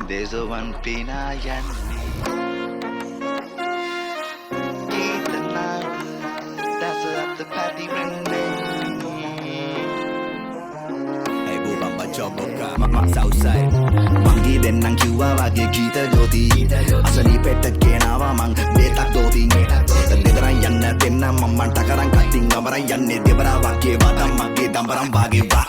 දෙසවන් පිනා යන්නේ ගීතනාව දස අත පැතිරෙන්නේ Hey boo bamba choboka mama southside Mangi dennan kiwwa wage geeta jyoti asali petta kenawa man betak doti dedaran yanna denna mamman takaran kattin amaran yanne debara wage wadam magge dambaram wage wa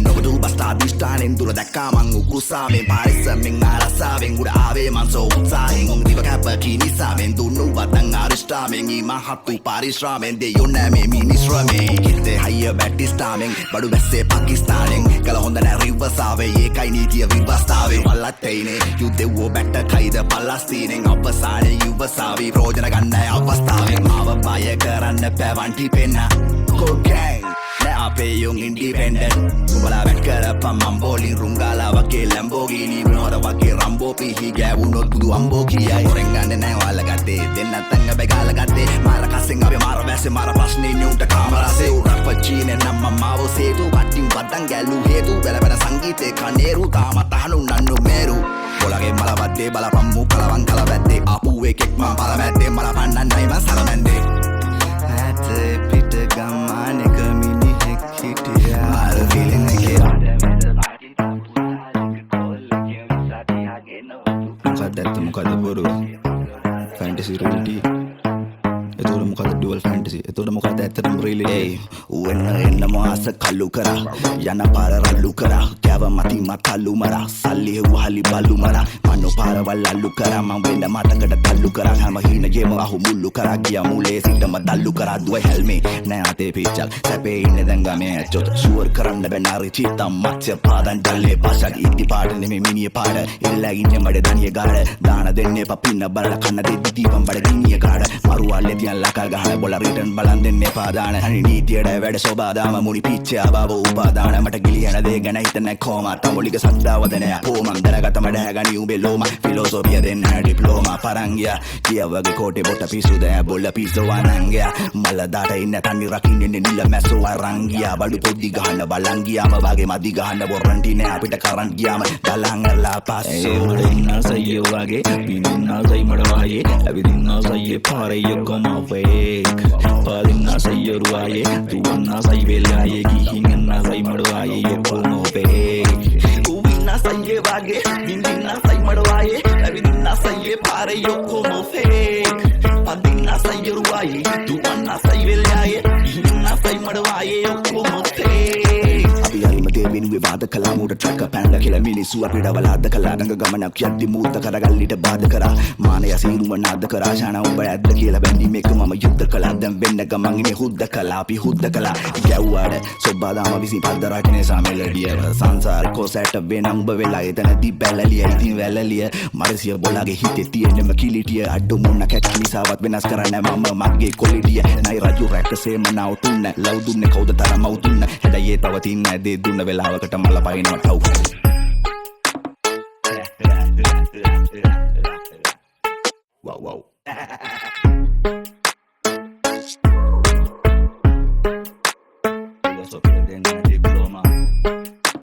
Nobudu basta adishtanen dura dakka man ukusamen parisamen arasaven uda ave man so utsahen diva kappa kinisamen dunnu wadan arishtamen I mahattu parishramen de yonna me ministramen kitte hayya battistamen badu besse pakistanen kala honda na rivasave ekai nitiya vivastave wallatteine yuddewo batta kaida palestinen avasane yuvasave projana ganna avastaven mawa baya karanna pavanti penna cocaine ape yung independent Wala bet karapam mamboli rungala wake Lamborghini Noda wake Rambo pihi gawunot budu ambo kiyai Orengane na wala gade denna tanga begala gade Mara kasing abe mara vese mara prashne nyunta kamara se Urapachine namma mawo setu Vatting wadang galu hetu Bela bela sangite kaneru Tama tahanu nannu meru Bolage mala vadde bala pammu kalawan kalavadde Apuwe kekman pala madde mala pannan naiman salamande Hatte pita gamane kami Mara feeling like it Mukadda mukadda boru Fantasy reality Etoda mukadda dual fantasy Etoda mukadda ඇත්තටම reality Hey වෙන්න මාස කල්ලු කරා යන පාර රල්ලු කරා කැව මති මතල්ලු මරා සල්ලි හෙව්වහලි බල්ලු මරා මනෝ පාරවල් අල්ලු කරා මං වෙන්න මතකට තල්ලු කරා හැම හීනගේම අහු මුල්ලු කරා ගියා මුලේ සිටම දල්ලු කරා දුවයි හැල්මේ නෑ අතේ පිච්චල් සැපේ ඉන්නේ දැන් ගමේ ඇච්චොත් ෂුවර් කරන්න බැනාරි චිත්තම් මච්ච පාදන් ජල්ලේ පාසක් ඉදි පාට නෙමෙ මිනිය පාට එල්ලා ඉන්නේ මඩ දනිය ගාඩ දාන දෙන්නේ පපින්න බලලා කන්න දෙද්දි දීපම් බඩ ගිනිය ගාඩ මරුවල්ලේ තියන් ලකා ගහන බොල රිටර්න් බලන් දෙන්නේ පාදාන හනි නීතියට වැඩ සෝබාදාම මුනි පිච්චේ ආවව උපාදාන මට ගිලියන දේ ගැන හිතන්නේ කොහොම තමුලික සද්දාවදනය පොමන් දැනගත මඩ හැගනි උඹේ ලෝම ෆිලොසොෆිය දෙන්න ඩිප්ලෝමා පරංගියා කිය වගේ කෝටේ බොට පිස්සු දැ බොල්ල පිස්සු වනංගියා මල දාට ඉන්න තනි රකින්නේ නිල මැස්සෝ අරංගියා බඩු පොඩි ගහන්න බලන් ගියාම වගේ මදි ගහන්න වොරන්ටි නෑ අපිට කරන් ගියාම දලංගලා පස්සෝ ඉන්න සයිය වගේ පින්න සයි මඩ වගේ ඇවිදින්න සයියේ පාරේ යකම වේක් පාදින්න සයිය රුවායේ දුවන්න සයි වෙලායේ ගිහින් සයි මඩ වගේ යකම වේක් උවින්න සයියේ වගේ බින්දින්න සයි මඩ වගේ ඇවිදින්න සයියේ පාරේ යකම වේක් පාදින්න සයිය රුවායේ දුවන්න සයි වෙලායේ ගිහින් සයි මඩ වගේ යකම වේක් අපි හරිම දෙවිනු විවාද කළා මුඩ ට්‍රක් පැනලා කියලා මිනිස්සු අපිට වලාද කළා ගඟ ගමනක් යද්දි මූත කරගල්ලිට බාධ කරා මානය සීරුම නාද කරා ශාන උඹ ඇද්ද කියලා බැඳි මේක මම යුද්ධ කළා දැන් වෙන්න ගමන් ඉන්නේ හුද්ද කළා අපි හුද්ද කළා ගැව්වාඩ සොබ්බාදාම විසින් පද්ද රටනේ සාමෙලඩිය සංසාර කොසැට වෙන උඹ වෙලා එතනදී බැලලිය ඉතින් වැලලිය මරසිය බොලාගේ හිතේ තියෙනම කිලිටිය අඩු මොන කැක්කිලිසාවත් වෙනස් කරන්න මම මගේ කොලිටිය නයි රජු රැකසේම නවතුන්න ලව් දුන්නේ කවුද තරම අවුතුන්න හැඩයේ තවතින්න ඇදේ දුන්න වෙලාවකට මල පයින්නවා ටව් wow wow Philosophy then